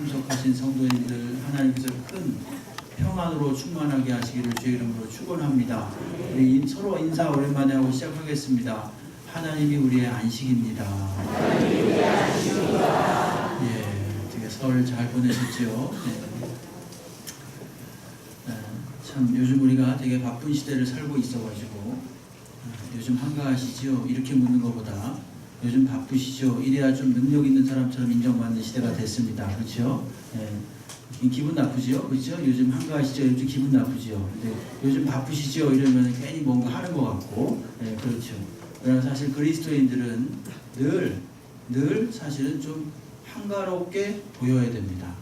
참석하신 성도님들 하나님께서 큰 평안으로 충만하게 하시기를 주의 이름으로 축원합니다. 우리 서로 인사 오랜만에 하고 시작하겠습니다. 하나님이 우리의 안식입니다. 예, 되게 설 잘 보내셨죠? 참 요즘 우리가 되게 바쁜 시대를 살고 있어가지고 요즘 한가하시지요? 이렇게 묻는 것보다 요즘 바쁘시죠? 이래야 좀 능력 있는 사람처럼 인정받는 시대가 됐습니다. 그렇죠? 예. 기분 나쁘죠? 그렇죠? 요즘 한가하시죠? 요즘 기분 나쁘죠? 근데 요즘 바쁘시죠? 이러면 괜히 뭔가 하는 것 같고, 예, 그렇죠. 그러나 사실 그리스도인들은 늘 사실은 좀 한가롭게 보여야 됩니다.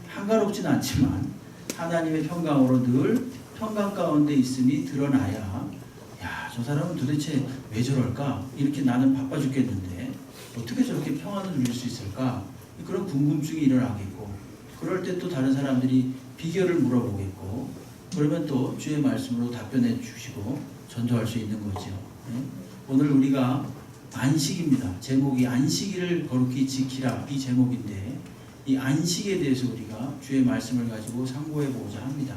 한가롭진 않지만 하나님의 평강으로 늘 평강 가운데 있음이 드러나야, 야, 저 사람은 도대체 왜 저럴까? 이렇게 나는 바빠 죽겠는데 어떻게 저렇게 평안을 누릴 수 있을까? 그런 궁금증이 일어나겠고, 그럴 때 또 다른 사람들이 비결을 물어보겠고, 그러면 또 주의 말씀으로 답변해 주시고 전도할 수 있는 거죠. 오늘 우리가 안식입니다. 제목이 안식일을 거룩히 지키라, 이 제목인데 이 안식에 대해서 우리가 주의 말씀을 가지고 상고해 보고자 합니다.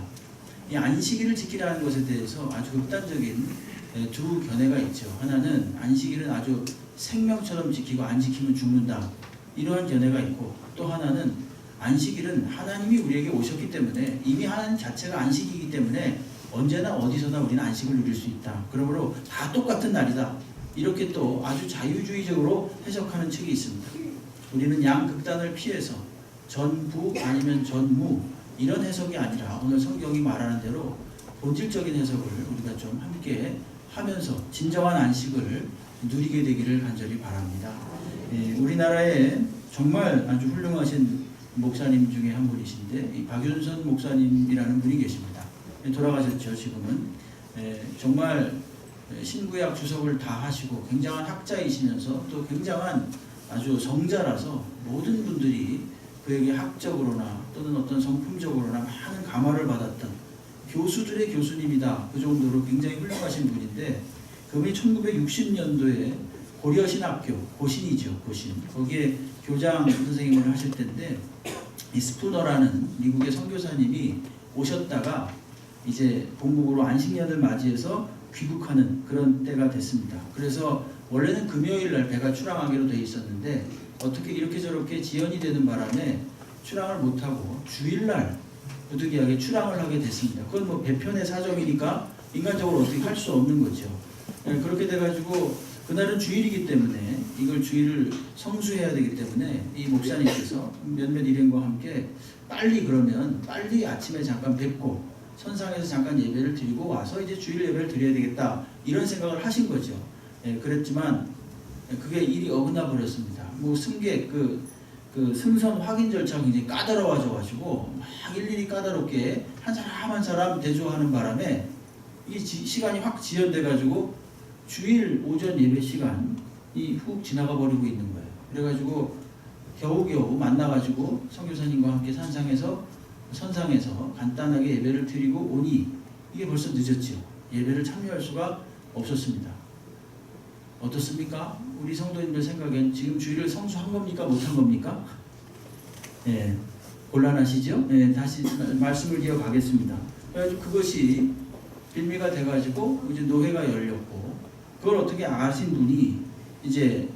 이 안식일을 지키라는 것에 대해서 아주 극단적인 두 견해가 있죠. 하나는 안식일은 아주 생명처럼 지키고 안 지키면 죽는다, 이러한 견해가 있고, 또 하나는 안식일은 하나님이 우리에게 오셨기 때문에, 이미 하나님 자체가 안식이기 때문에 언제나 어디서나 우리는 안식을 누릴 수 있다. 그러므로 다 똑같은 날이다, 이렇게 또 아주 자유주의적으로 해석하는 측이 있습니다. 우리는 양극단을 피해서 전부 아니면 전무, 이런 해석이 아니라 오늘 성경이 말하는 대로 본질적인 해석을 우리가 좀 함께 하면서 진정한 안식을 누리게 되기를 간절히 바랍니다. 우리나라에 정말 아주 훌륭하신 목사님 중에 한 분이신데, 이 박윤선 목사님이라는 분이 계십니다. 돌아가셨죠, 지금은. 정말 신구약 주석을 다 하시고 굉장한 학자이시면서 또 굉장한 아주 성자라서 모든 분들이 그에게 학적으로나 또는 어떤 성품적으로나 많은 감화를 받았던 교수들의 교수님이다, 그 정도로 굉장히 훌륭하신 분인데, 그분이 1960년도에 고려신학교, 고신이죠, 고신, 거기에 교장 선생님을 하실 때인데, 이 스푸너라는 미국의 선교사님이 오셨다가 이제 본국으로 안식년을 맞이해서 귀국하는 그런 때가 됐습니다. 그래서 원래는 금요일 날 배가 출항하기로 돼 있었는데 어떻게 이렇게 저렇게 지연이 되는 바람에 출항을 못하고 주일날 부득이하게 출항을 하게 됐습니다. 그건 뭐 배편의 사정이니까 인간적으로 어떻게 할 수 없는 거죠. 그렇게 돼가지고 그날은 주일이기 때문에 이걸 주일을 성수해야 되기 때문에 이 목사님께서 몇몇 일행과 함께 빨리 아침에 잠깐 뵙고 선상에서 잠깐 예배를 드리고 와서 이제 주일 예배를 드려야 되겠다, 이런 생각을 하신 거죠. 그랬지만 그게 일이 어긋나 버렸습니다. 뭐 승객 그 승선 확인 절차가 굉장히 까다로워져가지고 막 일일이 까다롭게 한 사람 한 사람 대조하는 바람에 이 시간이 확 지연돼가지고 주일 오전 예배 시간이 훅 지나가 버리고 있는 거예요. 그래가지고 겨우겨우 만나가지고 선교사님과 함께 선상에서 간단하게 예배를 드리고 오니 이게 벌써 늦었죠. 예배를 참여할 수가 없었습니다. 어떻습니까? 우리 성도님들 생각엔 지금 주일을 성수한 겁니까? 못한 겁니까? 곤란하시죠? 다시 말씀을 이어가겠습니다. 그래가지고 그것이 빌미가 돼가지고 이제 노회가 열렸고, 그걸 어떻게 아신 분이 이제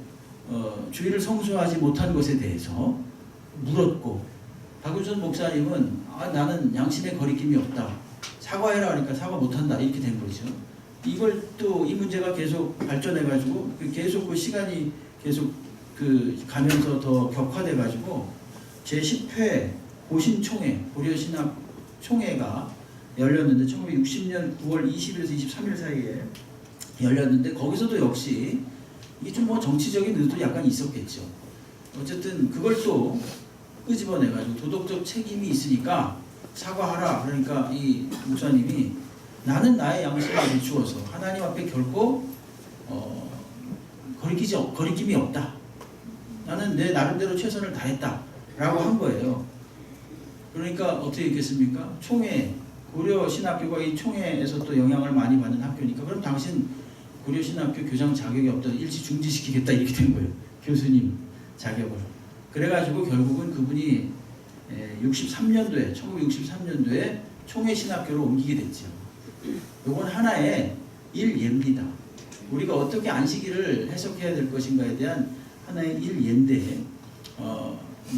주일을 성수하지 못한 것에 대해서 물었고, 박윤선 목사님은 나는 양심의 거리낌이 없다, 사과해라 하니까 사과 못한다, 이렇게 된 거죠. 이걸 또 이 문제가 계속 발전해가지고 계속 그 시간이 계속 가면서 더 격화돼가지고 제10회 고신총회, 고려신학 총회가 열렸는데 1960년 9월 20일에서 23일 사이에 열렸는데, 거기서도 역시 이게 좀 뭐 정치적인 의도 약간 있었겠죠. 어쨌든 그걸 또 끄집어내가지고 도덕적 책임이 있으니까 사과하라, 그러니까 이 목사님이 나는 나의 양심에 비추어서 하나님 앞에 결코 거리낌이 없다, 나는 내 나름대로 최선을 다했다 라고 한 거예요. 그러니까 어떻게 했겠습니까? 총회, 고려신학교가 이 총회에서 또 영향을 많이 받는 학교니까 그럼 당신 고려신학교 교장 자격이 없다, 일시 중지시키겠다, 이렇게 된 거예요. 교수님 자격을. 그래가지고 결국은 그분이 63년도에 1963년도에 총회신학교로 옮기게 됐죠. 이건 하나의 일예입니다. 우리가 어떻게 안식일을 해석해야 될 것인가에 대한 하나의 일예인데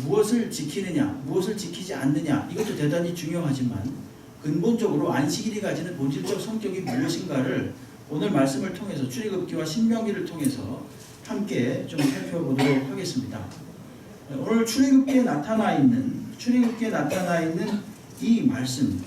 무엇을 지키느냐, 무엇을 지키지 않느냐 이것도 대단히 중요하지만 근본적으로 안식일이 가지는 본질적 성격이 무엇인가를 오늘 말씀을 통해서 출애굽기와 신명기를 통해서 함께 좀 살펴보도록 하겠습니다. 오늘 출애굽기에 나타나 있는 이 말씀,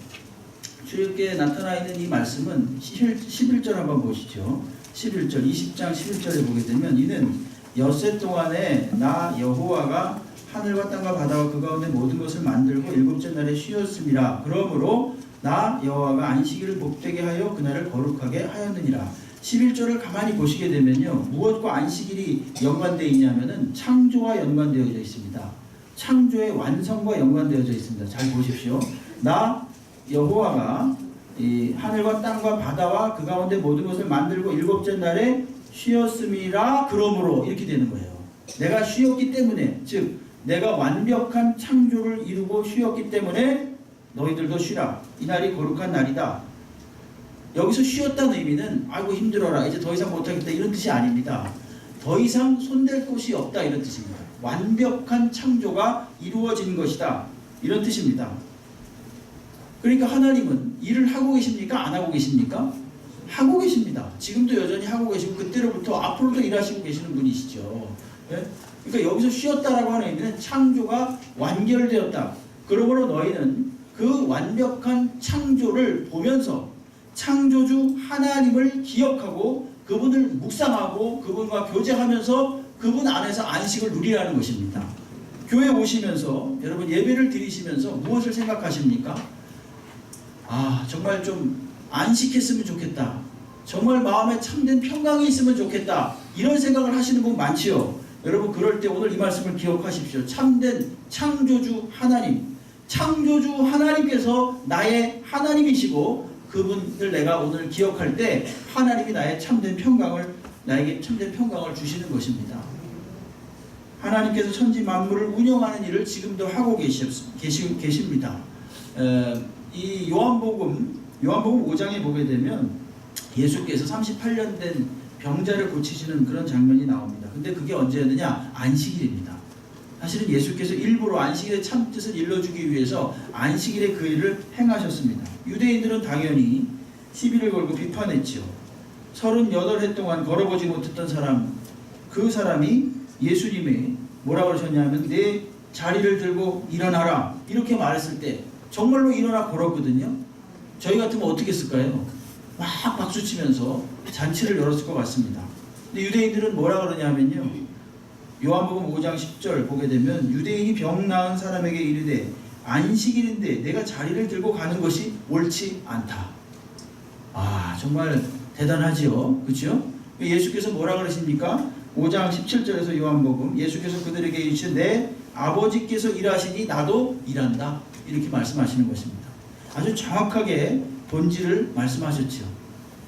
출애굽기에 나타나 있는 이 말씀은 11절 한번 보시죠. 11절, 20장 11절에 보게 되면 이는 엿새 동안에 나 여호와가 하늘과 땅과 바다와 그 가운데 모든 것을 만들고 일곱째 날에 쉬었음이라. 그러므로 나 여호와가 안식일을 복되게 하여 그날을 거룩하게 하였느니라. 11절을 가만히 보시게 되면요, 무엇과 안식일이 연관되어 있냐면은 창조와 연관되어져 있습니다. 창조의 완성과 연관되어져 있습니다. 잘 보십시오. 나 여호와가 이 하늘과 땅과 바다와 그 가운데 모든 것을 만들고 일곱째 날에 쉬었음이라. 그러므로 이렇게 되는 거예요. 내가 쉬었기 때문에, 즉 내가 완벽한 창조를 이루고 쉬었기 때문에 너희들도 쉬라. 이 날이 거룩한 날이다. 여기서 쉬었다는 의미는 아이고 힘들어라, 이제 더 이상 못하겠다 이런 뜻이 아닙니다. 더 이상 손댈 곳이 없다 이런 뜻입니다. 완벽한 창조가 이루어진 것이다 이런 뜻입니다. 그러니까 하나님은 일을 하고 계십니까? 안 하고 계십니까? 하고 계십니다. 지금도 여전히 하고 계시고 그때로부터 앞으로도 일하시고 계시는 분이시죠. 예? 그러니까 여기서 쉬었다라고 하는 의미는 창조가 완결되었다. 그러므로 너희는 그 완벽한 창조를 보면서 창조주 하나님을 기억하고 그분을 묵상하고 그분과 교제하면서 그분 안에서 안식을 누리라는 것입니다. 교회 오시면서 여러분 예배를 드리시면서 무엇을 생각하십니까? 아, 정말 좀 안식했으면 좋겠다. 정말 마음에 참된 평강이 있으면 좋겠다. 이런 생각을 하시는 분 많지요. 여러분 그럴 때 오늘 이 말씀을 기억하십시오. 참된 창조주 하나님, 창조주 하나님께서 나의 하나님이시고 그분을 내가 오늘 기억할 때 하나님이 나에게 참된 평강을 주시는 것입니다. 하나님께서 천지 만물을 운영하는 일을 지금도 하고 계십니다. 이 요한복음 5장에 보게 되면 예수께서 38년 된 병자를 고치시는 그런 장면이 나옵니다. 근데 그게 언제였느냐? 안식일입니다. 사실은 예수께서 일부러 안식일의 참뜻을 일러주기 위해서 안식일에 그 일을 행하셨습니다. 유대인들은 당연히 시비를 걸고 비판했죠. 38해 동안 걸어보지 못했던 사람, 그 사람이 예수님이 뭐라고 그러셨냐면 내 자리를 들고 일어나라 이렇게 말했을 때 정말로 일어나 걸었거든요. 저희 같으면 어떻게 했을까요? 막 박수치면서 잔치를 열었을 것 같습니다. 근데 유대인들은 뭐라 그러냐면요, 요한복음 5장 10절 보게 되면 유대인이 병 나은 사람에게 이르되 안식일인데 내가 자리를 들고 가는 것이 옳지 않다. 아, 정말 대단하지요, 그렇죠? 예수께서 뭐라 그러십니까? 5장 17절에서 요한복음 예수께서 그들에게 이르시되 내 아버지께서 일하시니 나도 일한다 이렇게 말씀하시는 것입니다. 아주 정확하게 본질을 말씀하셨죠.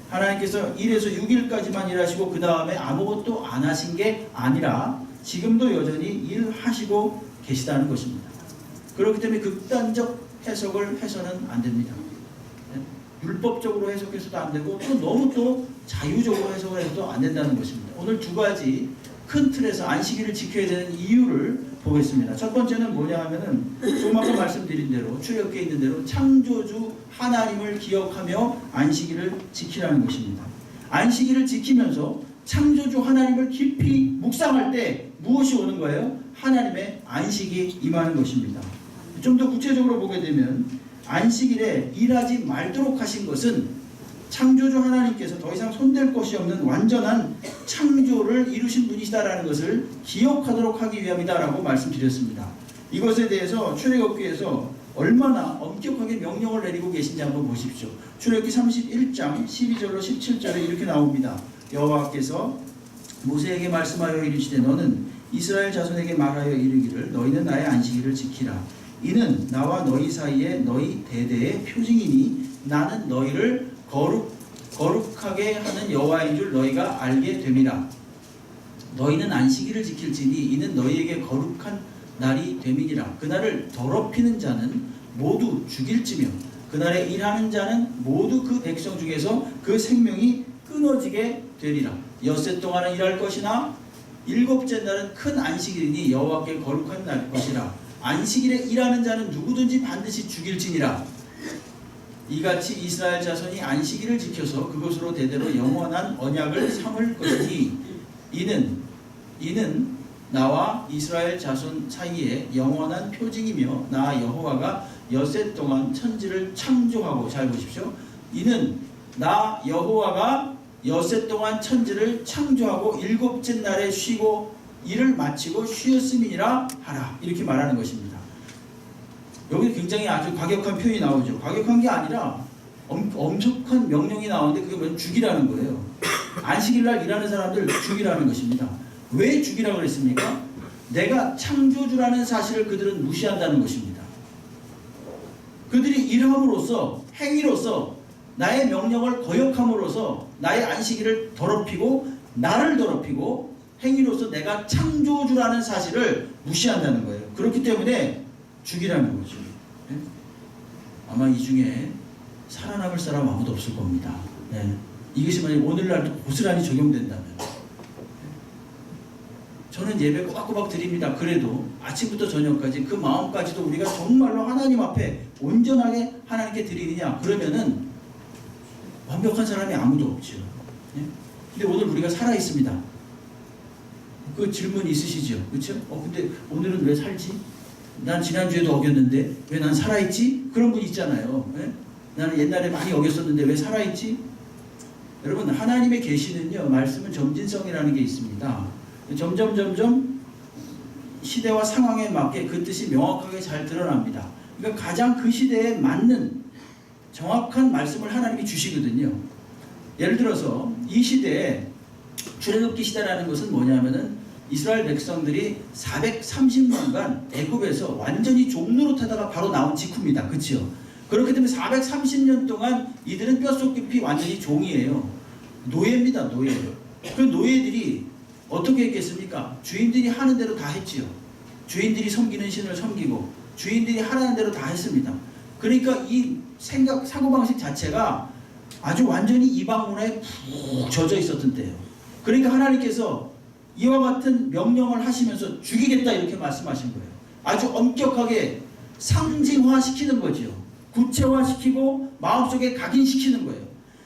하나님께서 1에서 6일까지만 일하시고 그 다음에 아무것도 안 하신 게 아니라 지금도 여전히 일하시고 계시다는 것입니다. 그렇기 때문에 극단적 해석을 해서는 안 됩니다. 율법적으로 해석해서도 안 되고 또 너무 또 자유적으로 해석을 해서도 안 된다는 것입니다. 오늘 두 가지 큰 틀에서 안식일을 지켜야 되는 이유를 보겠습니다. 첫 번째는 뭐냐 하면은 조금 아까 말씀드린 대로 출애굽기에 있는 대로 창조주 하나님을 기억하며 안식일을 지키라는 것입니다. 안식일을 지키면서 창조주 하나님을 깊이 묵상할 때 무엇이 오는 거예요? 하나님의 안식이 임하는 것입니다. 좀 더 구체적으로 보게 되면 안식일에 일하지 말도록 하신 것은 창조주 하나님께서 더 이상 손댈 것이 없는 완전한 창조를 이루신 분이시다라는 것을 기억하도록 하기 위함이다라고 말씀드렸습니다. 이것에 대해서 출애굽기에서 얼마나 엄격하게 명령을 내리고 계신지 한번 보십시오. 출애굽기 31장 12절로 17절에 이렇게 나옵니다. 여호와께서 모세에게 말씀하여 이르시되 너는 이스라엘 자손에게 말하여 이르기를 너희는 나의 안식일을 지키라. 이는 나와 너희 사이에 너희 대대의 표징이니 나는 너희를 거룩하게 하는 여호와인 줄 너희가 알게 됨이라. 너희는 안식일을 지킬지니 이는 너희에게 거룩한 날이 됨이니라. 그날을 더럽히는 자는 모두 죽일지며 그날에 일하는 자는 모두 그 백성 중에서 그 생명이 끊어지게 되리라. 엿새 동안은 일할 것이나 일곱째 날은 큰 안식일이니 여호와께 거룩한 날 것이라. 안식일에 일하는 자는 누구든지 반드시 죽일지니라. 이같이 이스라엘 자손이 안식일을 지켜서 그것으로 대대로 영원한 언약을 삼을 것이니 이는 나와 이스라엘 자손 사이에 영원한 표징이며 나 여호와가 엿새 동안 천지를 창조하고, 잘 보십시오. 이는 나 여호와가 엿새 동안 천지를 창조하고 일곱째 날에 쉬고 일을 마치고 쉬었음이니라 하라. 이렇게 말하는 것입니다. 여기 굉장히 아주 과격한 표현이 나오죠. 과격한 게 아니라 엄격한 명령이 나오는데 그게 뭐냐면 죽이라는 거예요. 안식일날 일하는 사람들 죽이라는 것입니다. 왜 죽이라고 그랬습니까? 내가 창조주라는 사실을 그들은 무시한다는 것입니다. 그들이 일함으로써, 행위로서 나의 명령을 거역함으로써 나의 안식일을 더럽히고 나를 더럽히고 행위로서 내가 창조주라는 사실을 무시한다는 거예요. 그렇기 때문에 죽이라는 거죠. 네? 아마 이 중에 살아남을 사람 아무도 없을 겁니다. 네. 이것이 만약 오늘날도 고스란히 적용된다면. 저는 예배 꼬박꼬박 드립니다. 그래도 아침부터 저녁까지 그 마음까지도 우리가 정말로 하나님 앞에 온전하게 하나님께 드리느냐, 그러면은 완벽한 사람이 아무도 없죠. 네? 근데 오늘 우리가 살아 있습니다. 그 질문 있으시죠? 그렇죠? 근데 오늘은 왜 살지? 난 지난주에도 어겼는데 왜 난 살아있지? 그런 분 있잖아요. 네? 나는 옛날에 많이 어겼었는데 왜 살아있지? 여러분, 하나님의 계시는요, 말씀은 점진성이라는 게 있습니다. 점점 시대와 상황에 맞게 그 뜻이 명확하게 잘 드러납니다. 그러니까 가장 그 시대에 맞는 정확한 말씀을 하나님이 주시거든요. 예를 들어서 이 시대에 출애굽기 시대라는 것은 뭐냐면은 이스라엘 백성들이 430년간 애굽에서 완전히 종노릇하다가 바로 나온 직후입니다. 그렇죠? 그렇기 때문에 430년 동안 이들은 뼛속 깊이 완전히 종이에요. 노예입니다. 노예. 그 노예들이 어떻게 했겠습니까? 주인들이 하는 대로 다 했지요. 주인들이 섬기는 신을 섬기고 주인들이 하라는 대로 다 했습니다. 그러니까 이 사고방식 자체가 아주 완전히 이방 문화에 푹 젖어 있었던 때예요. 그러니까 하나님께서 이와 같은 명령을 하시면서 죽이겠다 이렇게 말씀하신 거예요. 아주 엄격하게 상징화시키는 거죠. 구체화시키고 마음속에 각인시키는 거예요.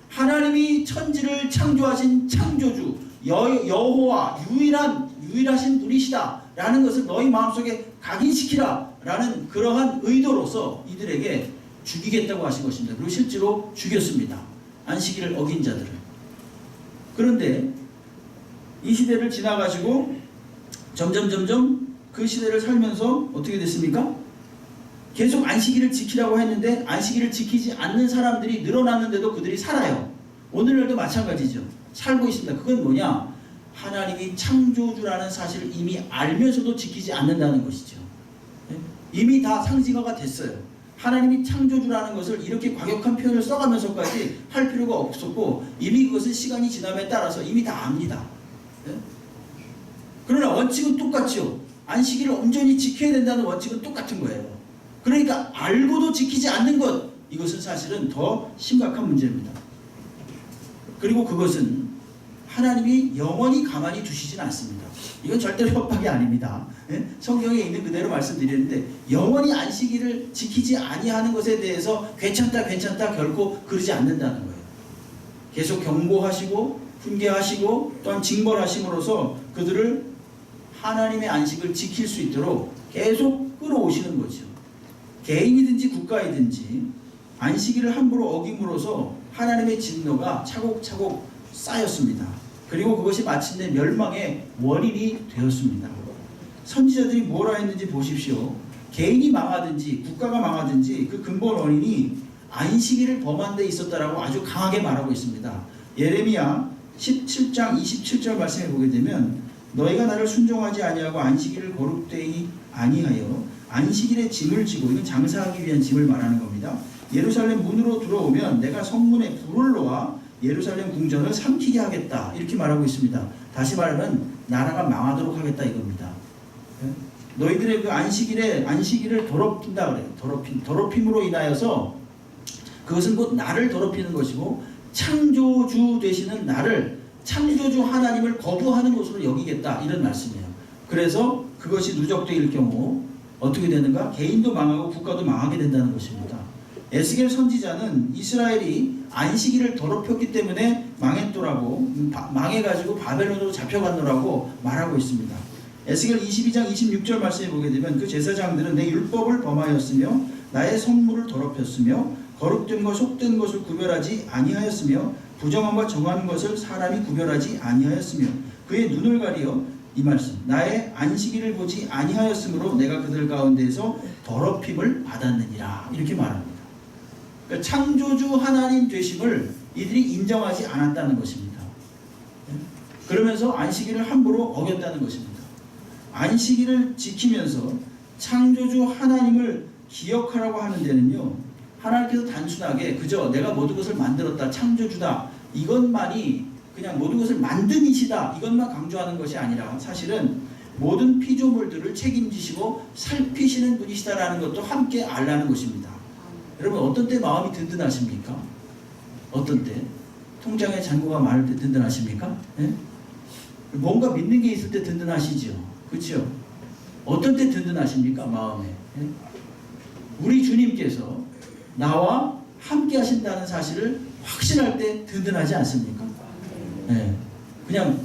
하나님이 천지를 창조하신 창조주 여호와 유일하신 분이시다 라는 것을 너희 마음속에 각인시키라 라는 그러한 의도로서 이들에게 죽이겠다고 하신 것입니다. 그리고 실제로 죽였습니다. 안식일을 어긴 자들을. 그런데 이 시대를 지나가지고 점점 그 시대를 살면서 어떻게 됐습니까? 계속 안식일을 지키라고 했는데 안식일을 지키지 않는 사람들이 늘어났는데도 그들이 살아요. 오늘날도 마찬가지죠. 살고 있습니다. 그건 뭐냐? 하나님이 창조주라는 사실을 이미 알면서도 지키지 않는다는 것이죠. 이미 다 상징화가 됐어요. 하나님이 창조주라는 것을 이렇게 과격한 표현을 써가면서까지 할 필요가 없었고 이미 그것은 시간이 지남에 따라서 이미 다 압니다. 그러나 원칙은 똑같죠. 안식일을 온전히 지켜야 된다는 원칙은 똑같은 거예요. 그러니까 알고도 지키지 않는 것, 이것은 사실은 더 심각한 문제입니다. 그리고 그것은 하나님이 영원히 가만히 두시진 않습니다. 이건 절대로 협박이 아닙니다. 성경에 있는 그대로 말씀드리는데 영원히 안식일을 지키지 아니하는 것에 대해서 괜찮다 결코 그러지 않는다는 거예요. 계속 경고하시고 훈계하시고 또한 징벌하심으로써 그들을 하나님의 안식을 지킬 수 있도록 계속 끌어오시는 거죠. 개인이든지 국가이든지 안식일을 함부로 어김으로써 하나님의 진노가 차곡차곡 쌓였습니다. 그리고 그것이 마침내 멸망의 원인이 되었습니다. 선지자들이 뭐라 했는지 보십시오. 개인이 망하든지 국가가 망하든지 그 근본 원인이 안식일을 범한 데 있었다라고 아주 강하게 말하고 있습니다. 예레미야 17장 27절 말씀에 보게 되면 너희가 나를 순종하지 아니하고 안식일을 거룩되이 아니하여 안식일에 짐을 지고, 이건 장사하기 위한 짐을 말하는 겁니다. 예루살렘 문으로 들어오면 내가 성문에 불을 놓아 예루살렘 궁전을 삼키게 하겠다 이렇게 말하고 있습니다. 다시 말하면 나라가 망하도록 하겠다 이겁니다. 너희들의 그 안식일을 더럽힌다 그래요. 더럽힘으로 인하여서 그것은 곧 나를 더럽히는 것이고 창조주 되시는 나를 창조주 하나님을 거부하는 것으로 여기겠다 이런 말씀이에요. 그래서 그것이 누적될 경우 어떻게 되는가? 개인도 망하고 국가도 망하게 된다는 것입니다. 에스겔 선지자는 이스라엘이 안식일을 더럽혔기 때문에 망했더라고, 망해가지고 바벨론으로 잡혀갔노라고 말하고 있습니다. 에스겔 22장 26절 말씀에 보게 되면 그 제사장들은 내 율법을 범하였으며 나의 성물을 더럽혔으며 거룩된 것 속된 것을 구별하지 아니하였으며 부정함과 정한 것을 사람이 구별하지 아니하였으며 그의 눈을 가리어 이 말씀 나의 안식일을 보지 아니하였으므로 내가 그들 가운데에서 더럽힘을 받았느니라 이렇게 말합니다. 그러니까 창조주 하나님 되심을 이들이 인정하지 않았다는 것입니다. 그러면서 안식일을 함부로 어겼다는 것입니다. 안식일을 지키면서 창조주 하나님을 기억하라고 하는 데는요, 하나님께서 단순하게 그저 내가 모든 것을 만들었다, 창조주다, 이것만이 그냥 모든 것을 만든 이시다, 이것만 강조하는 것이 아니라 사실은 모든 피조물들을 책임지시고 살피시는 분이시다라는 것도 함께 알라는 것입니다. 여러분, 어떤 때 마음이 든든하십니까? 어떤 때? 통장에 잔고가 많을 때 든든하십니까? 예? 뭔가 믿는 게 있을 때 든든하시죠. 그렇죠? 어떤 때 든든하십니까? 마음에. 예? 우리 주님께서 나와 함께 하신다는 사실을 확신할 때 든든하지 않습니까? 예. 그냥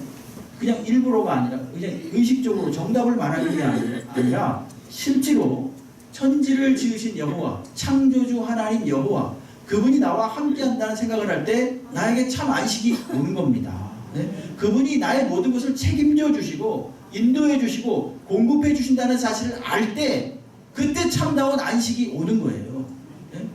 일부러가 아니라 그냥 의식적으로 정답을 말하는 게 아니라 실제로 천지를 지으신 여호와, 창조주 하나님 여호와, 그분이 나와 함께 한다는 생각을 할 때 나에게 참 안식이 오는 겁니다. 네? 그분이 나의 모든 것을 책임져 주시고 인도해 주시고 공급해 주신다는 사실을 알 때 그때 참다운 안식이 오는 거예요. 네?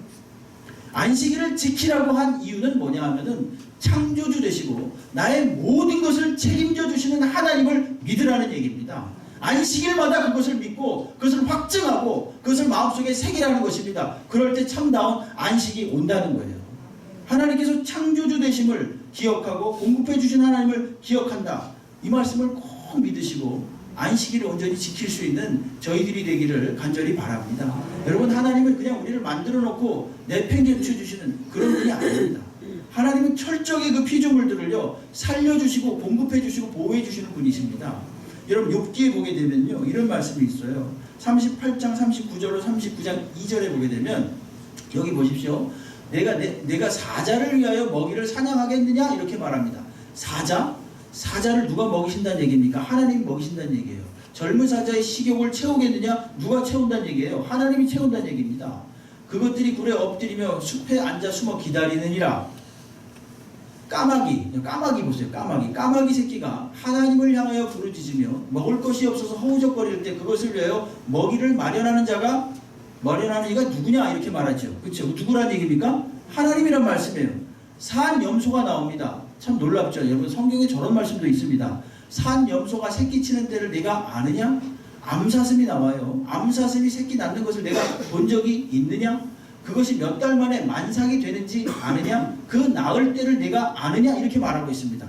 안식일을 지키라고 한 이유는 뭐냐 하면은 창조주 되시고 나의 모든 것을 책임져 주시는 하나님을 믿으라는 얘기입니다. 안식일마다 그것을 믿고 그것을 확증하고 그것을 마음속에 새기라는 것입니다. 그럴 때 참다운 안식이 온다는 거예요. 하나님께서 창조주 되심을 기억하고 공급해 주신 하나님을 기억한다. 이 말씀을 꼭 믿으시고 안식일을 온전히 지킬 수 있는 저희들이 되기를 간절히 바랍니다. 여러분, 하나님은 그냥 우리를 만들어 놓고 내팽개쳐 주시는 그런 분이 아닙니다. 하나님은 철저하게 그 피조물들을요 살려주시고 공급해 주시고 보호해 주시는 분이십니다. 여러분, 욥기에 보게 되면요 이런 말씀이 있어요. 38장 39절로 39장 2절에 보게 되면 여기 보십시오. 내가 사자를 위하여 먹이를 사냥하겠느냐 이렇게 말합니다. 사자를 누가 먹이신다는 얘기입니까? 하나님이 먹이신다는 얘기예요. 젊은 사자의 식욕을 채우겠느냐? 누가 채운다는 얘기예요? 하나님이 채운다는 얘기입니다. 그것들이 굴에 엎드리며 숲에 앉아 숨어 기다리느니라. 까마귀 보세요. 까마귀 새끼가 하나님을 향하여 부르짖으며 먹을 것이 없어서 허우적거릴 때 그것을 위하여 먹이를 마련하는 이가 누구냐 이렇게 말하죠. 그렇죠? 누구란 얘기입니까? 하나님이란 말씀이에요. 산 염소가 나옵니다. 참 놀랍죠. 여러분, 성경에 저런 말씀도 있습니다. 산 염소가 새끼 치는 때를 내가 아느냐? 암사슴이 나와요. 암사슴이 새끼 낳는 것을 내가 본 적이 있느냐? 그것이 몇 달 만에 만삭이 되는지 아느냐? 그 낳을 때를 내가 아느냐? 이렇게 말하고 있습니다.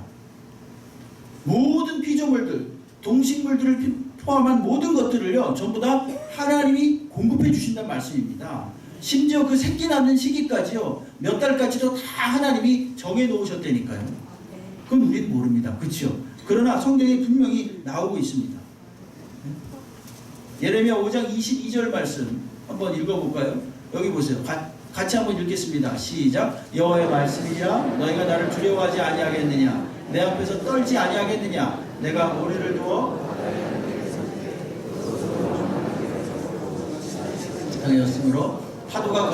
모든 피조물들, 동식물들을 포함한 모든 것들을요 전부 다 하나님이 공급해 주신다는 말씀입니다. 심지어 그 새끼 낳는 시기까지요 몇 달까지도 다 하나님이 정해 놓으셨다니까요. 그건 우리는 모릅니다. 그렇죠? 그러나 성경에 분명히 나오고 있습니다. 예레미야 5장 22절 말씀 한번 읽어볼까요? 여기 보세요. 같이 한번 읽겠습니다. 시작. 여호와의 말씀이라 너희가 나를 두려워하지 아니하겠느냐? 내 앞에서 떨지 아니하겠느냐? 내가 모래를 두어 당하였으므로 파도가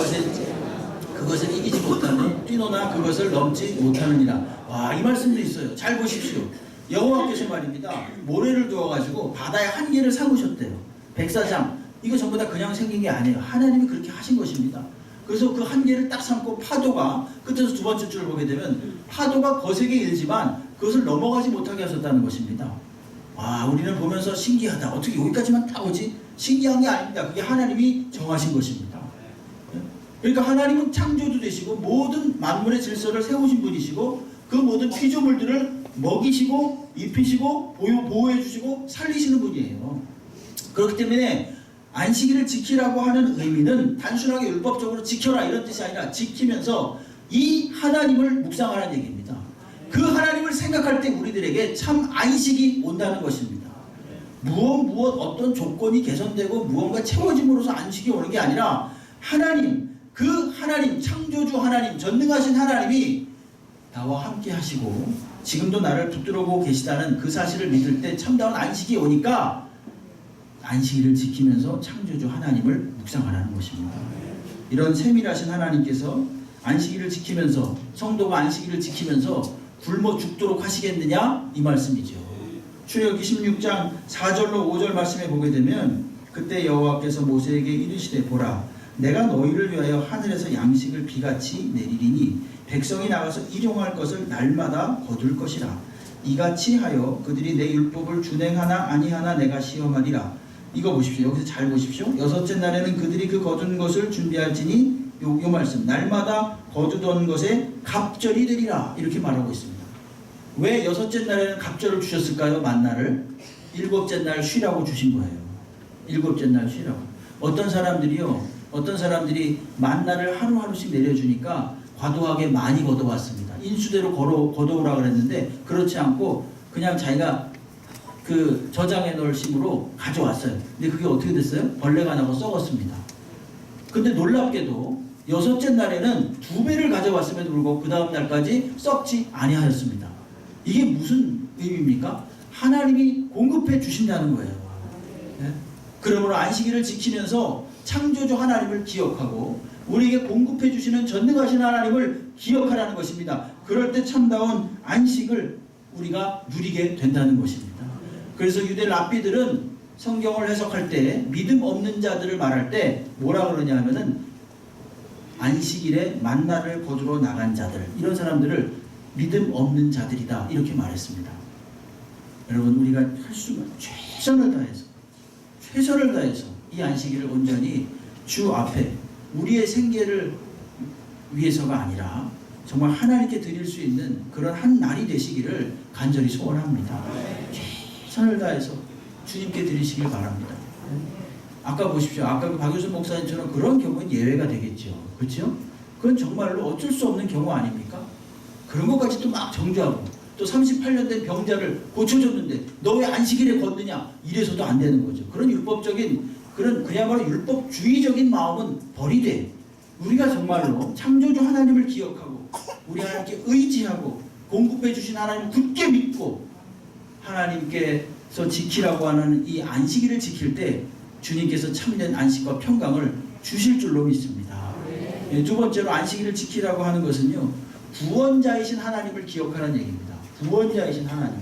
그것을 이기지 못하니 뛰노나 그것을 넘지 못하느니라. 와, 이 말씀도 있어요. 잘 보십시오. 여호와께서 말입니다. 모래를 두어가지고 바다의 한계를 삼으셨대요. 백사장. 이거 전부 다 그냥 생긴 게 아니에요. 하나님이 그렇게 하신 것입니다. 그래서 그 한계를 딱 삼고 파도가 끝에서 두 번째 줄을 보게 되면 파도가 거세게 일지만 그것을 넘어가지 못하게 하셨다는 것입니다. 와, 우리는 보면서 신기하다. 어떻게 여기까지만 딱 오지? 신기한 게 아닙니다. 그게 하나님이 정하신 것입니다. 그러니까 하나님은 창조주 되시고 모든 만물의 질서를 세우신 분이시고 그 모든 피조물들을 먹이시고 입히시고 보호해 주시고 살리시는 분이에요. 그렇기 때문에 안식일을 지키라고 하는 의미는 단순하게 율법적으로 지켜라 이런 뜻이 아니라 지키면서 이 하나님을 묵상하라는 얘기입니다. 그 하나님을 생각할 때 우리들에게 참 안식이 온다는 것입니다. 무엇 어떤 조건이 개선되고 무언가 채워짐으로써 안식이 오는 게 아니라 하나님, 그 하나님, 창조주 하나님, 전능하신 하나님이 나와 함께 하시고 지금도 나를 붙들어보고 계시다는 그 사실을 믿을 때 참다운 안식이 오니까 안식일을 지키면서 창조주 하나님을 묵상하라는 것입니다. 이런 세밀하신 하나님께서 안식일을 지키면서, 성도가 안식일을 지키면서 굶어 죽도록 하시겠느냐? 이 말씀이죠. 출애굽기 16장 4절로 5절 말씀에 보게 되면 그때 여호와께서 모세에게 이르시되 보라 내가 너희를 위하여 하늘에서 양식을 비같이 내리리니 백성이 나가서 일용할 것을 날마다 거둘 것이라. 이같이 하여 그들이 내 율법을 준행하나 아니하나 내가 시험하리라. 이거 보십시오. 여기서 잘 보십시오. 여섯째 날에는 그들이 그 거둔 것을 준비할지니 요 말씀 날마다 거두던 것에 갑절이 되리라 이렇게 말하고 있습니다. 왜 여섯째 날에는 갑절을 주셨을까요? 만나를 일곱째 날 쉬라고 주신 거예요. 일곱째 날 쉬라고. 어떤 사람들이 만나를 하루하루씩 내려주니까 과도하게 많이 걷어왔습니다. 인수대로 걷어오라 그랬는데 그렇지 않고 그냥 자기가 그 저장해 놓을 심으로 가져왔어요. 근데 그게 어떻게 됐어요? 벌레가 나고 썩었습니다. 근데 놀랍게도 여섯째 날에는 2배를 가져왔음에도 불구하고 그 다음 날까지 썩지 아니하였습니다. 이게 무슨 의미입니까? 하나님이 공급해 주신다는 거예요. 네? 그러므로 안식일을 지키면서 창조주 하나님을 기억하고 우리에게 공급해 주시는 전능하신 하나님을 기억하라는 것입니다. 그럴 때 참다운 안식을 우리가 누리게 된다는 것입니다. 그래서 유대 랍비들은 성경을 해석할 때 믿음 없는 자들을 말할 때 뭐라 그러냐 하면은 안식일에 만나를 거두러 나간 자들, 이런 사람들을 믿음 없는 자들이다 이렇게 말했습니다. 여러분 우리가 할 수 있는 최선을 다해서 이 안식일을 온전히 주 앞에 우리의 생계를 위해서가 아니라 정말 하나님께 드릴 수 있는 그런 한 날이 되시기를 간절히 소원합니다. 최선을 다해서 주님께 드리시길 바랍니다. 아까 보십시오. 아까 그 박유선 목사님처럼 그런 경우는 예외가 되겠죠. 그렇죠? 그건 정말로 어쩔 수 없는 경우 아닙니까? 그런 것까지 또 막 정죄하고 또 38년 된 병자를 고쳐줬는데 너 왜 안식일에 걷느냐? 이래서도 안 되는 거죠. 그런 율법적인 그야말로 율법주의적인 마음은 버리되 우리가 정말로 창조주 하나님을 기억하고 우리 하나님께 의지하고 공급해 주신 하나님을 굳게 믿고 하나님께서 지키라고 하는 이 안식일을 지킬 때 주님께서 참된 안식과 평강을 주실 줄로 믿습니다. 두 번째로 안식일을 지키라고 하는 것은요, 구원자이신 하나님을 기억하라는 얘기입니다. 구원자이신 하나님.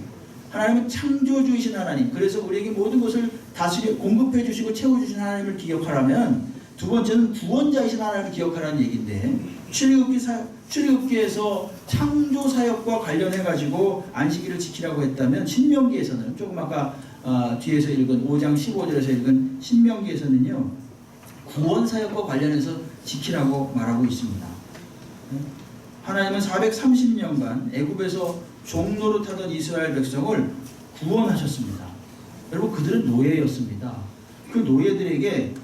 하나님은 창조주이신 하나님. 그래서 우리에게 모든 것을 다스려 공급해 주시고 채워주신 하나님을 기억하라면 두 번째는 구원자이신 하나님을 기억하라는 얘기인데 출애굽기에서 창조 사역과 관련해 가지고 안식일을 지키라고 했다면 신명기에서는 조금 아까 뒤에서 읽은 5장 15절에서 읽은 신명기에서는요 구원 사역과 관련해서 지키라고 말하고 있습니다. 하나님은 430년간 애굽에서 종노릇하던 이스라엘 백성을 구원하셨습니다. 여러분 그들은 노예였습니다. 그 노예들에게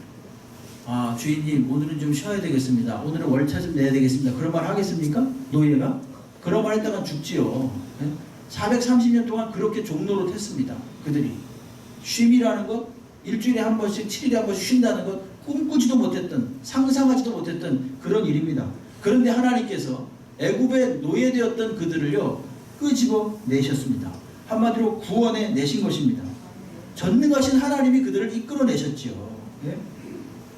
주인님 오늘은 좀 쉬어야 되겠습니다. 오늘은 월차 좀 내야 되겠습니다. 그런 말 하겠습니까? 노예가? 그런 말 했다가 죽지요. 430년 동안 그렇게 종노릇 했습니다. 그들이. 쉼이라는 것, 일주일에 한 번씩 7일에 한 번씩 쉰다는 것 꿈꾸지도 못했던 상상하지도 못했던 그런 일입니다. 그런데 하나님께서 애굽에 노예되었던 그들을요 끄집어 내셨습니다. 한마디로 구원해 내신 것입니다. 전능하신 하나님이 그들을 이끌어내셨지요. 예?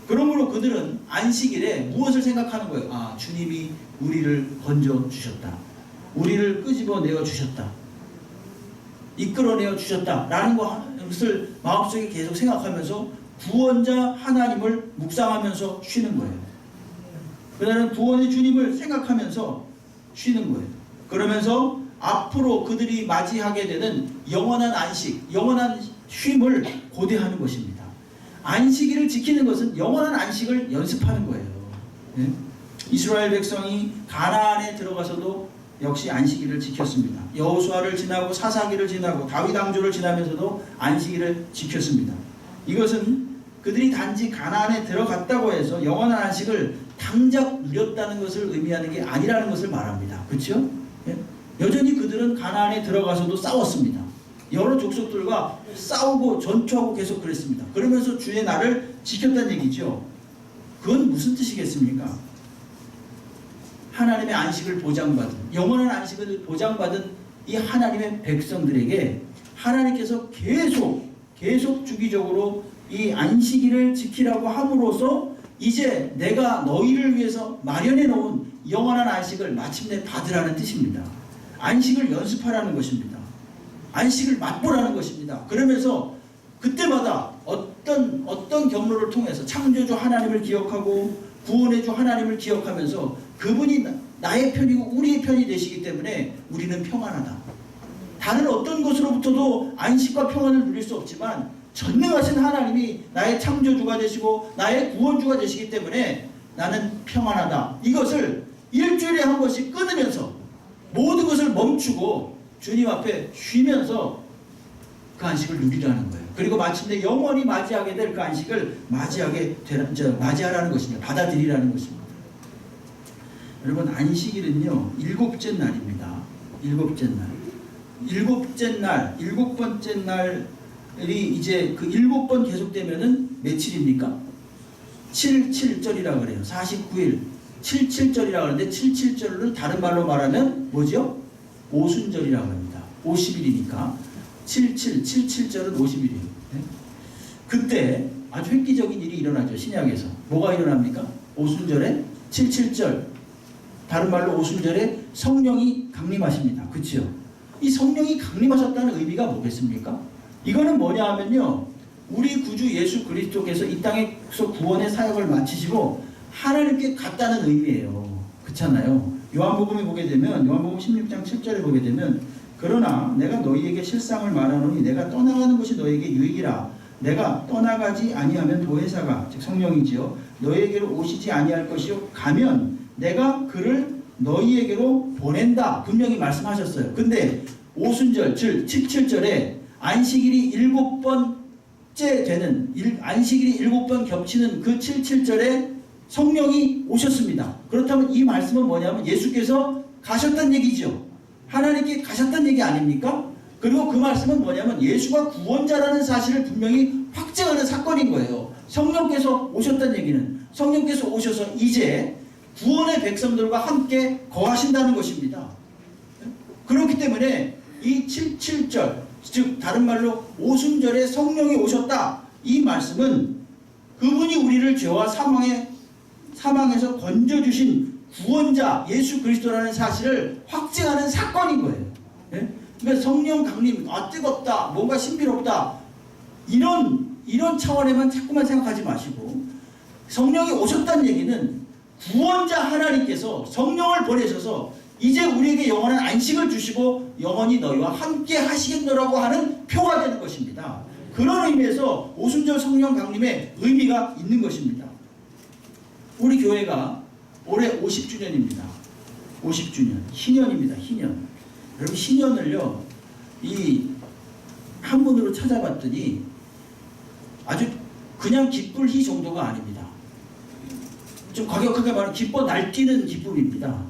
그러므로 그들은 안식일에 무엇을 생각하는 거예요? 주님이 우리를 건져주셨다. 우리를 끄집어내어 주셨다. 이끌어내어 주셨다. 라는 것을 마음속에 계속 생각하면서 구원자 하나님을 묵상하면서 쉬는 거예요. 그날은 구원의 주님을 생각하면서 쉬는 거예요. 그러면서 앞으로 그들이 맞이하게 되는 영원한 안식, 영원한 쉼을 고대하는 것입니다. 안식일을 지키는 것은 영원한 안식을 연습하는 거예요. 네? 이스라엘 백성이 가나안에 들어가서도 역시 안식일을 지켰습니다. 여호수아를 지나고 사사기를 지나고 다윗 왕조를 지나면서도 안식일을 지켰습니다. 이것은 그들이 단지 가나안에 들어갔다고 해서 영원한 안식을 당장 누렸다는 것을 의미하는 게 아니라는 것을 말합니다. 그렇죠? 예? 여전히 그들은 가나안에 들어가서도 싸웠습니다. 여러 족속들과 싸우고 전투하고 계속 그랬습니다. 그러면서 주의 날을 지켰다는 얘기죠. 그건 무슨 뜻이겠습니까? 하나님의 안식을 보장받은, 영원한 안식을 보장받은 이 하나님의 백성들에게 하나님께서 계속 주기적으로 이 안식일을 지키라고 함으로써 이제 내가 너희를 위해서 마련해 놓은 영원한 안식을 마침내 받으라는 뜻입니다. 안식을 연습하라는 것입니다. 안식을 맛보라는 것입니다. 그러면서 그때마다 어떤 경로를 통해서 창조주 하나님을 기억하고 구원해주 하나님을 기억하면서 그분이 나의 편이고 우리의 편이 되시기 때문에 우리는 평안하다. 다른 어떤 것으로부터도 안식과 평안을 누릴 수 없지만 전능하신 하나님이 나의 창조주가 되시고 나의 구원주가 되시기 때문에 나는 평안하다. 이것을 일주일에 한 번씩 끊으면서 모든 것을 멈추고 주님 앞에 쉬면서 그 안식을 누리라는 거예요. 그리고 마침내 영원히 맞이하게 될 그 안식을 맞이하라는 것입니다. 받아들이라는 것입니다. 여러분, 안식일은요 7째 날입니다. 7째 날. 7째 날, 7번째 날이 이제 그 7번 계속되면은 며칠입니까? 77절이라고 그래요. 49일 77절이라고 하는데 77절을 다른 말로 말하면 뭐죠? 오순절이라고 합니다. 50일이니까 77절은 50일이에요. 네? 그때 아주 획기적인 일이 일어나죠. 신약에서. 뭐가 일어납니까? 오순절에 77절, 다른 말로 오순절에 성령이 강림하십니다. 그렇죠? 이 성령이 강림하셨다는 의미가 뭐겠습니까? 이거는 뭐냐 하면요, 우리 구주 예수 그리스도께서 이 땅에서 구원의 사역을 마치시고 하나님께 갔다는 의미예요. 그렇잖아요. 요한복음에 보게 되면, 요한복음 16장 7절에 보게 되면, 그러나 내가 너희에게 실상을 말하노니 내가 떠나가는 것이 너희에게 유익이라. 내가 떠나가지 아니하면 보혜사가, 즉 성령이지요, 너희에게로 오시지 아니할 것이요, 가면 내가 그를 너희에게로 보낸다. 분명히 말씀하셨어요. 근데 오순절, 즉 77절에 안식일이 7번째 되는, 안식일이 7번 겹치는 그 77절에 성령이 오셨습니다. 그렇다면 이 말씀은 뭐냐면 예수께서 가셨다는 얘기죠. 하나님께 가셨다는 얘기 아닙니까? 그리고 그 말씀은 뭐냐면 예수가 구원자라는 사실을 분명히 확증하는 사건인 거예요. 성령께서 오셨다는 얘기는 성령께서 오셔서 이제 구원의 백성들과 함께 거하신다는 것입니다. 그렇기 때문에 이 77절, 즉 다른 말로 오순절에 성령이 오셨다, 이 말씀은 그분이 우리를 죄와 사망에서 건져주신 구원자 예수 그리스도라는 사실을 확증하는 사건인 거예요. 네? 그러니까 성령 강림, 뜨겁다, 뭔가 신비롭다, 이런 차원에만 자꾸만 생각하지 마시고, 성령이 오셨다는 얘기는 구원자 하나님께서 성령을 보내셔서 이제 우리에게 영원한 안식을 주시고 영원히 너희와 함께 하시겠노라고 하는 표가 되는 것입니다. 그런 의미에서 오순절 성령 강림의 의미가 있는 것입니다. 우리 교회가 올해 50주년입니다. 50주년. 희년입니다. 희년. 여러분, 희년을요, 이 한문으로 찾아봤더니 아주 그냥 기쁠 희 정도가 아닙니다. 좀 과격하게 말하면 기뻐 날뛰는 기쁨입니다.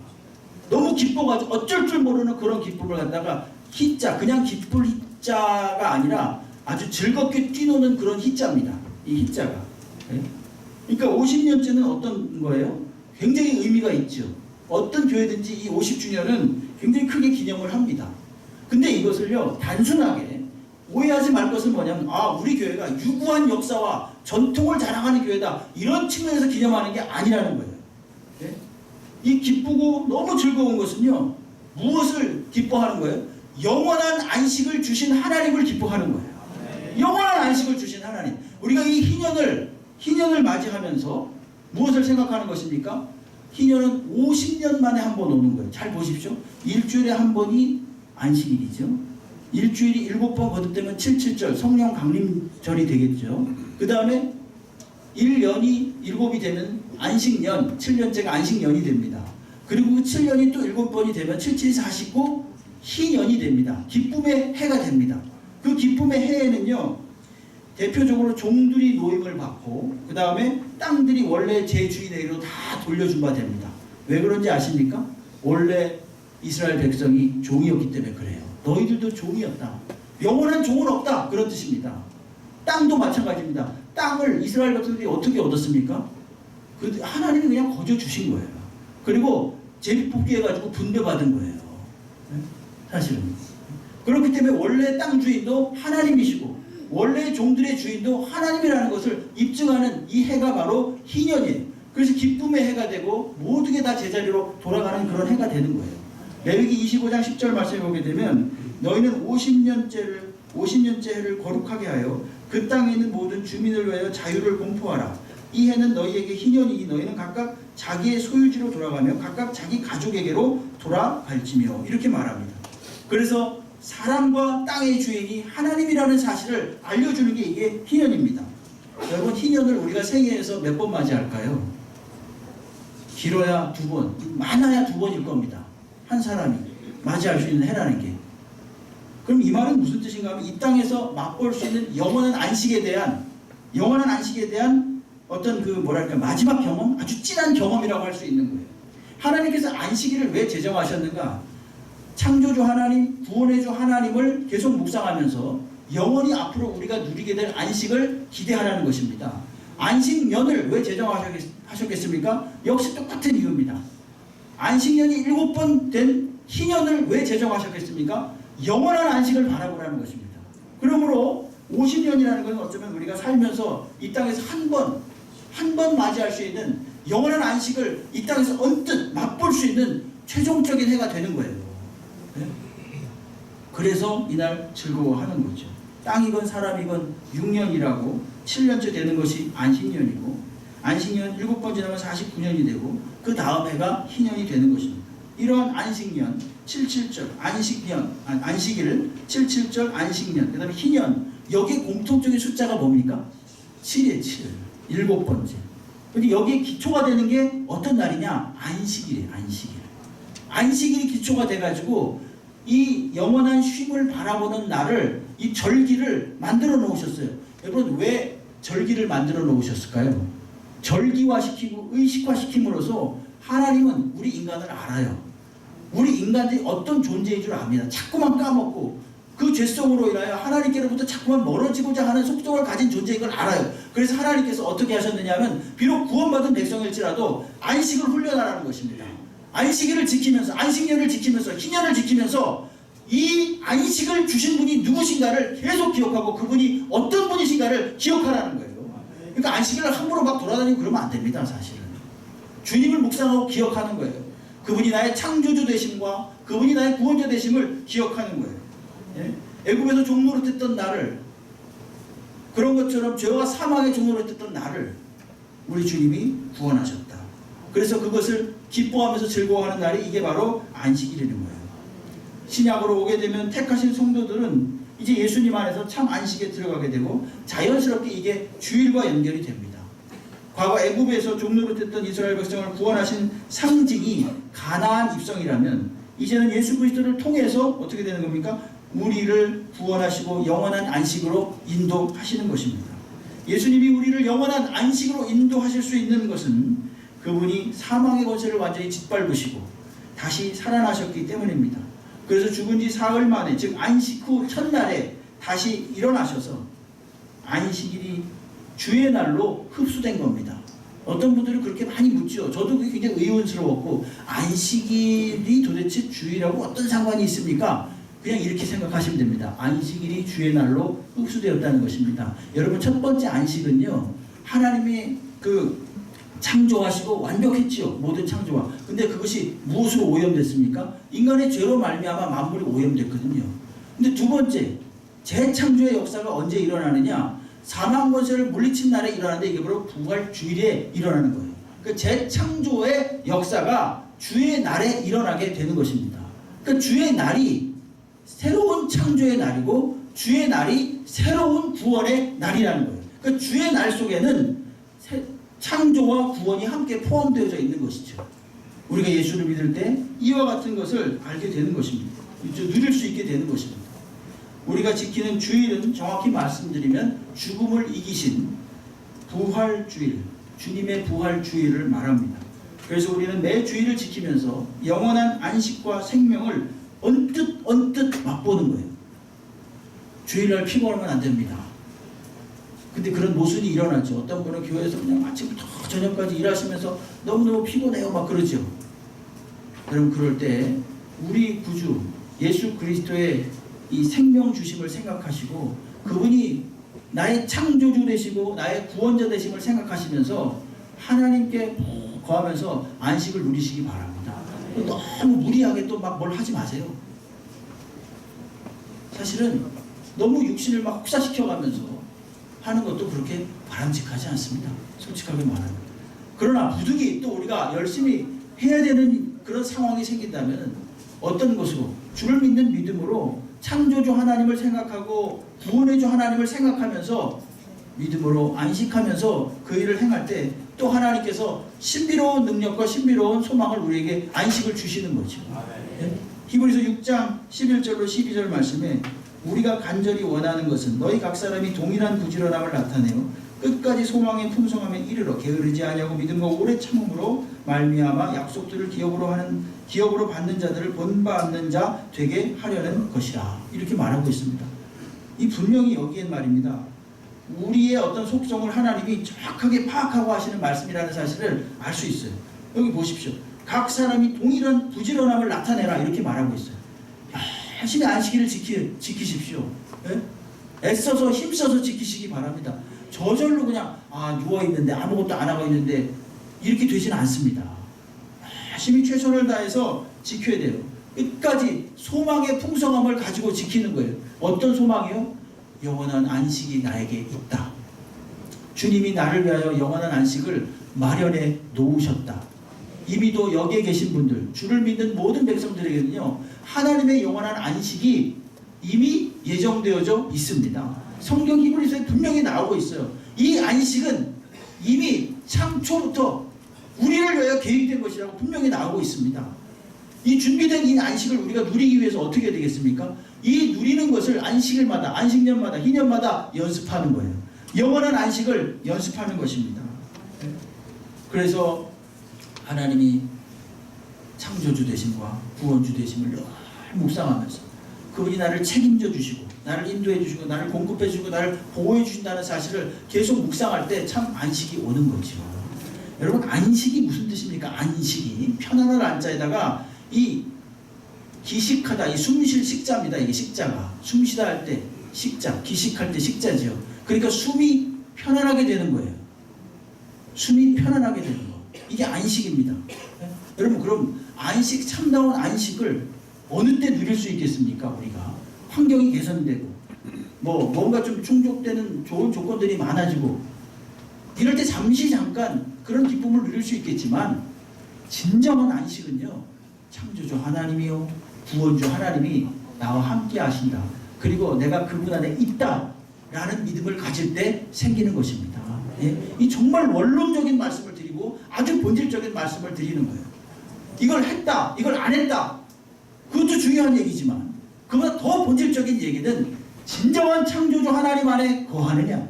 너무 기뻐가지고 어쩔 줄 모르는 그런 기쁨을 갖다가 희자, 그냥 기쁠 희자가 아니라 아주 즐겁게 뛰노는 그런 희자입니다. 이 희자가. 네? 그러니까 50년째는 어떤 거예요? 굉장히 의미가 있죠. 어떤 교회든지 이 50주년은 굉장히 크게 기념을 합니다. 근데 이것을요, 단순하게 오해하지 말 것은 뭐냐면, 우리 교회가 유구한 역사와 전통을 자랑하는 교회다, 이런 측면에서 기념하는 게 아니라는 거예요. 네? 이 기쁘고 너무 즐거운 것은요, 무엇을 기뻐하는 거예요? 영원한 안식을 주신 하나님을 기뻐하는 거예요. 영원한 안식을 주신 하나님. 우리가 이 희년을 맞이하면서 무엇을 생각하는 것입니까? 희년은 50년 만에 한 번 오는 거예요. 잘 보십시오. 일주일에 한 번이 안식일이죠. 일주일이 7번 거듭되면 77절, 성령 강림절이 되겠죠. 그 다음에 1년이 7이 되면 안식년, 7년째가 안식년이 됩니다. 그리고 그 7년이 또 7번이 되면 77이 49, 희년이 됩니다. 기쁨의 해가 됩니다. 그 기쁨의 해에는요, 대표적으로 종들이 노임을 받고 그 다음에 땅들이 원래 제 주인에게로 다 돌려준 바 됩니다. 왜 그런지 아십니까? 원래 이스라엘 백성이 종이었기 때문에 그래요. 너희들도 종이었다. 영원한 종은 없다. 그런 뜻입니다. 땅도 마찬가지입니다. 땅을 이스라엘 백성들이 어떻게 얻었습니까? 하나님이 그냥 거저 주신 거예요. 그리고 제비뽑기 해가지고 분배받은 거예요. 사실은. 그렇기 때문에 원래 땅 주인도 하나님이시고 원래 종들의 주인도 하나님이라는 것을 입증하는 이 해가 바로 희년이에요. 그래서 기쁨의 해가 되고 모든 게 다 제자리로 돌아가는 그런 해가 되는 거예요. 레위기 25장 10절 말씀에 보게 되면 너희는 50년째 해를 거룩하게 하여 그 땅에 있는 모든 주민을 위하여 자유를 공포하라. 이 해는 너희에게 희년이니 너희는 각각 자기의 소유지로 돌아가며 각각 자기 가족에게로 돌아갈지며 이렇게 말합니다. 그래서 사람과 땅의 주인이 하나님이라는 사실을 알려주는 게 이게 희년입니다. 여러분 희년을 우리가 생애에서 몇 번 맞이할까요? 길어야 2번, 많아야 2번일 겁니다. 한 사람이 맞이할 수 있는 해라는 게. 그럼 이 말은 무슨 뜻인가 하면 이 땅에서 맛볼 수 있는 영원한 안식에 대한 어떤 그 뭐랄까 마지막 경험, 아주 진한 경험이라고 할 수 있는 거예요. 하나님께서 안식일을 왜 제정하셨는가? 창조주 하나님, 구원해주 하나님을 계속 묵상하면서 영원히 앞으로 우리가 누리게 될 안식을 기대하라는 것입니다. 안식년을 왜 제정하셨겠습니까? 역시 똑같은 이유입니다. 안식년이 7번 된 희년을 왜 제정하셨겠습니까? 영원한 안식을 바라보라는 것입니다. 그러므로 50년이라는 것은 어쩌면 우리가 살면서 이 땅에서 한 번 맞이할 수 있는 영원한 안식을 이 땅에서 언뜻 맛볼 수 있는 최종적인 해가 되는 거예요. 네? 그래서 이날 즐거워하는 거죠. 땅이건 사람이건 6년이라고 7년째 되는 것이 안식년이고 안식년 7번 지나면 49년이 되고 그 다음 해가 희년이 되는 것입니다. 이러한 안식년 7.7절 안식일 7.7절 안식년 그 다음에 희년 여기에 공통적인 숫자가 뭡니까? 7이에요. 7 7번째. 근데 여기에 기초가 되는 게 어떤 날이냐? 안식일이에요. 안식일이 기초가 돼가지고 이 영원한 쉼을 바라보는 날을 이 절기를 만들어 놓으셨어요. 여러분 왜 절기를 만들어 놓으셨을까요? 절기화시키고 의식화시킴으로써 하나님은 우리 인간을 알아요. 우리 인간들이 어떤 존재인 줄 압니다. 자꾸만 까먹고 그 죄성으로 인하여 하나님께로부터 자꾸만 멀어지고자 하는 속성을 가진 존재인 걸 알아요. 그래서 하나님께서 어떻게 하셨느냐 하면 비록 구원받은 백성일지라도 안식을 훈련하라는 것입니다. 안식일을 지키면서 안식년을 지키면서 희년을 지키면서 이 안식을 주신 분이 누구신가를 계속 기억하고 그분이 어떤 분이신가를 기억하라는 거예요. 그러니까 안식일을 함부로 막 돌아다니고 그러면 안 됩니다. 사실은 주님을 묵상하고 기억하는 거예요. 그분이 나의 창조주 되심과 그분이 나의 구원자 되심을 기억하는 거예요. 예? 애굽에서 종노릇했던 나를 그런 것처럼 죄와 사망의 종노릇했던 나를 우리 주님이 구원하셨다. 그래서 그것을 기뻐하면서 즐거워하는 날이 이게 바로 안식일이라는 거예요. 신약으로 오게 되면 택하신 성도들은 이제 예수님 안에서 참 안식에 들어가게 되고 자연스럽게 이게 주일과 연결이 됩니다. 과거 애굽에서 종노릇했던 이스라엘 백성을 구원하신 상징이 가나안 입성이라면 이제는 예수 그리스도를 통해서 어떻게 되는 겁니까? 우리를 구원하시고 영원한 안식으로 인도하시는 것입니다. 예수님이 우리를 영원한 안식으로 인도하실 수 있는 것은 그분이 사망의 권세를 완전히 짓밟으시고 다시 살아나셨기 때문입니다. 그래서 죽은 지 사흘 만에 즉 안식 후 첫날에 다시 일어나셔서 안식일이 주의 날로 흡수된 겁니다. 어떤 분들은 그렇게 많이 묻죠. 저도 그게 굉장히 의문스러웠고 안식일이 도대체 주일하고 어떤 상관이 있습니까? 그냥 이렇게 생각하시면 됩니다. 안식일이 주의 날로 흡수되었다는 것입니다. 여러분 첫 번째 안식은요. 하나님이 창조하시고 완벽했지요. 모든 창조가. 근데 그것이 무엇으로 오염됐습니까? 인간의 죄로 말미암아 만물이 오염됐거든요. 근데 두 번째 재창조의 역사가 언제 일어나느냐? 사망 권세를 물리친 날에 일어나는데 이게 바로 부활 주일에 일어나는 거예요. 그 재창조의 역사가 주의 날에 일어나게 되는 것입니다. 그러니까 주의 날이 새로운 창조의 날이고 주의 날이 새로운 구원의 날이라는 거예요. 그러니까 주의 날 속에는 창조와 구원이 함께 포함되어져 있는 것이죠. 우리가 예수를 믿을 때 이와 같은 것을 알게 되는 것입니다. 누릴 수 있게 되는 것입니다. 우리가 지키는 주일은 정확히 말씀드리면 죽음을 이기신 부활주일, 주님의 부활주일을 말합니다. 그래서 우리는 매 주일을 지키면서 영원한 안식과 생명을 언뜻 맛보는 거예요. 주일날 피곤하면 안 됩니다. 근데 그런 모순이 일어나죠. 어떤 분은 교회에서 그냥 아침부터 저녁까지 일하시면서 너무너무 피곤해요 막 그러죠. 여러분, 그럴 때 우리 구주 예수 그리스도의 이 생명 주심을 생각하시고 그분이 나의 창조주 되시고 나의 구원자 되심을 생각하시면서 하나님께 거하면서 안식을 누리시기 바랍니다. 너무 무리하게 또 막 뭘 하지 마세요. 사실은 너무 육신을 막 혹사시켜가면서 하는 것도 그렇게 바람직하지 않습니다. 솔직하게 말하면. 그러나 부득이 또 우리가 열심히 해야 되는 그런 상황이 생긴다면 어떤 것으로? 주를 믿는 믿음으로 창조주 하나님을 생각하고 구원해주 하나님을 생각하면서 믿음으로 안식하면서 그 일을 행할 때 또 하나님께서 신비로운 능력과 신비로운 소망을 우리에게 안식을 주시는 거죠. 네? 히브리서 6장 11절로 12절 말씀에 우리가 간절히 원하는 것은 너희 각 사람이 동일한 부지런함을 나타내어 끝까지 소망의 풍성함에 이르러 게으르지 아니하고 믿음과 오래 참음으로 말미암아 약속들을 기업으로 받는 자들을 본받는 자 되게 하려는 것이라. 이렇게 말하고 있습니다. 이 분명히 여기엔 말입니다. 우리의 어떤 속성을 하나님이 정확하게 파악하고 하시는 말씀이라는 사실을 알 수 있어요. 여기 보십시오. 각 사람이 동일한 부지런함을 나타내라 이렇게 말하고 있어요. 열심히 안식일을 지키십시오. 네? 애써서 힘써서 지키시기 바랍니다. 저절로 그냥 누워있는데 아무것도 안 하고 있는데 이렇게 되지는 않습니다. 열심히 최선을 다해서 지켜야 돼요. 끝까지 소망의 풍성함을 가지고 지키는 거예요. 어떤 소망이요? 영원한 안식이 나에게 있다. 주님이 나를 위하여 영원한 안식을 마련해 놓으셨다. 이미도 여기에 계신 분들, 주를 믿는 모든 백성들에게는요, 하나님의 영원한 안식이 이미 예정되어져 있습니다. 성경 히브리서에 분명히 나오고 있어요. 이 안식은 이미 창초부터 우리를 위하여 계획된 것이라고 분명히 나오고 있습니다. 이 준비된 이 안식을 우리가 누리기 위해서 어떻게 해야 되겠습니까? 이 누리는 것을 안식일마다, 안식년마다, 희년마다 연습하는 거예요. 영원한 안식을 연습하는 것입니다. 그래서 하나님이 창조주 되심과 구원주 되심을 늘 묵상하면서 그분이 나를 책임져 주시고 나를 인도해 주시고 나를 공급해 주시고 나를 보호해 주신다는 사실을 계속 묵상할 때 참 안식이 오는 거죠. 여러분, 안식이 무슨 뜻입니까? 안식이 편안한 안자에다가 이 기식하다, 이 숨쉴 식자입니다. 이게 식자가 숨쉬다 할 때 식자, 기식할 때 식자죠. 그러니까 숨이 편안하게 되는 거예요. 숨이 편안하게 되는 거. 이게 안식입니다. 네? 여러분, 그럼 안식, 참다운 안식을 어느 때 누릴 수 있겠습니까? 우리가 환경이 개선되고 뭔가 좀 충족되는 좋은 조건들이 많아지고 이럴 때 잠깐 그런 기쁨을 누릴 수 있겠지만 진정한 안식은요, 창조주 하나님이요 구원주 하나님이 나와 함께 하신다. 그리고 내가 그분 안에 있다 라는 믿음을 가질 때 생기는 것입니다. 예? 이 정말 원론적인 말씀을 드리고 아주 본질적인 말씀을 드리는 거예요. 이걸 했다, 이걸 안 했다, 그것도 중요한 얘기지만 그보다 더 본질적인 얘기는 진정한 창조주 하나님 안에 거하느냐,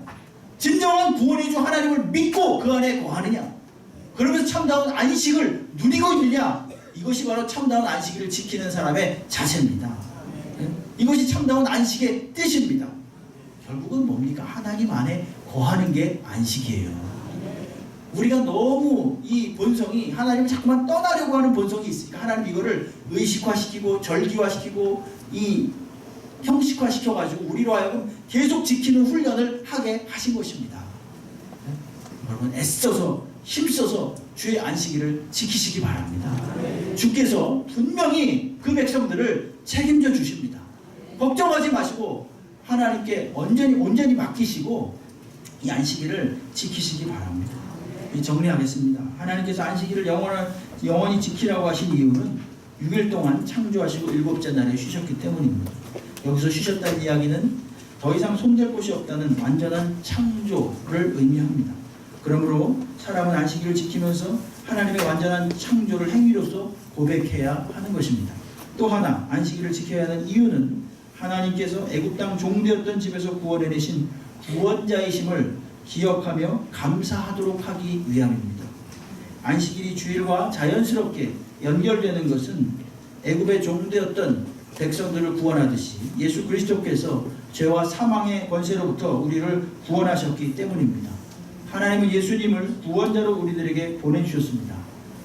진정한 구원해주 하나님을 믿고 그 안에 거하느냐, 그러면서 참다운 안식을 누리고 있느냐, 이것이 바로 참다운 안식일을 지키는 사람의 자세입니다. 이것이 참다운 안식의 뜻입니다. 결국은 뭡니까? 하나님 안에 거하는 게 안식이에요. 우리가 너무 이 본성이 하나님을 자꾸만 떠나려고 하는 본성이 있으니까 하나님 이거를 의식화시키고 절기화시키고 이 형식화시켜가지고 우리로 하여금 계속 지키는 훈련을 하게 하신 것입니다. 여러분, 애써서 힘써서 주의 안식일을 지키시기 바랍니다. 주께서 분명히 그 백성들을 책임져 주십니다. 걱정하지 마시고 하나님께 온전히 맡기시고 이 안식일을 지키시기 바랍니다. 정리하겠습니다. 하나님께서 안식일을 영원히 지키라고 하신 이유는 6일 동안 창조하시고 7째 날에 쉬셨기 때문입니다. 여기서 쉬셨다는 이야기는 더 이상 손댈 곳이 없다는 완전한 창조를 의미합니다. 그러므로 사람은 안식일을 지키면서 하나님의 완전한 창조를 행위로서 고백해야 하는 것입니다. 또 하나, 안식일을 지켜야 하는 이유는 하나님께서 애굽 땅 종되었던 집에서 구원해내신 구원자이심을 기억하며 감사하도록 하기 위함입니다. 안식일이 주일과 자연스럽게 연결되는 것은 애굽의 종되었던 백성들을 구원하듯이 예수 그리스도께서 죄와 사망의 권세로부터 우리를 구원하셨기 때문입니다. 하나님은 예수님을 구원자로 우리들에게 보내주셨습니다.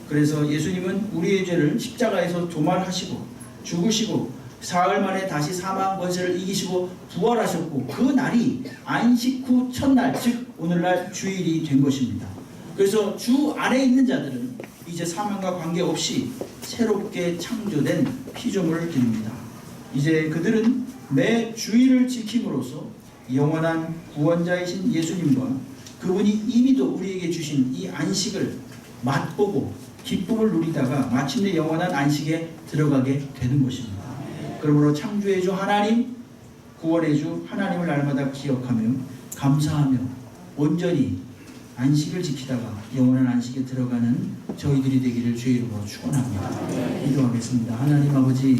그래서 예수님은 우리의 죄를 십자가에서 도말하시고 죽으시고 사흘 만에 다시 사망 권세를 이기시고 부활하셨고 그 날이 안식 후 첫날 즉 오늘날 주일이 된 것입니다. 그래서 주 안에 있는 자들은 이제 사망과 관계없이 새롭게 창조된 피조물을 드립니다. 이제 그들은 매 주일을 지킴으로써 영원한 구원자이신 예수님과 그분이 이미도 우리에게 주신 이 안식을 맛보고 기쁨을 누리다가 마침내 영원한 안식에 들어가게 되는 것입니다. 그러므로 창조의 주 하나님, 구원의 주 하나님을 날마다 기억하며 감사하며 온전히 안식을 지키다가 영원한 안식에 들어가는 저희들이 되기를 주의 이름으로 축원합니다. 기도하겠습니다. 하나님 아버지,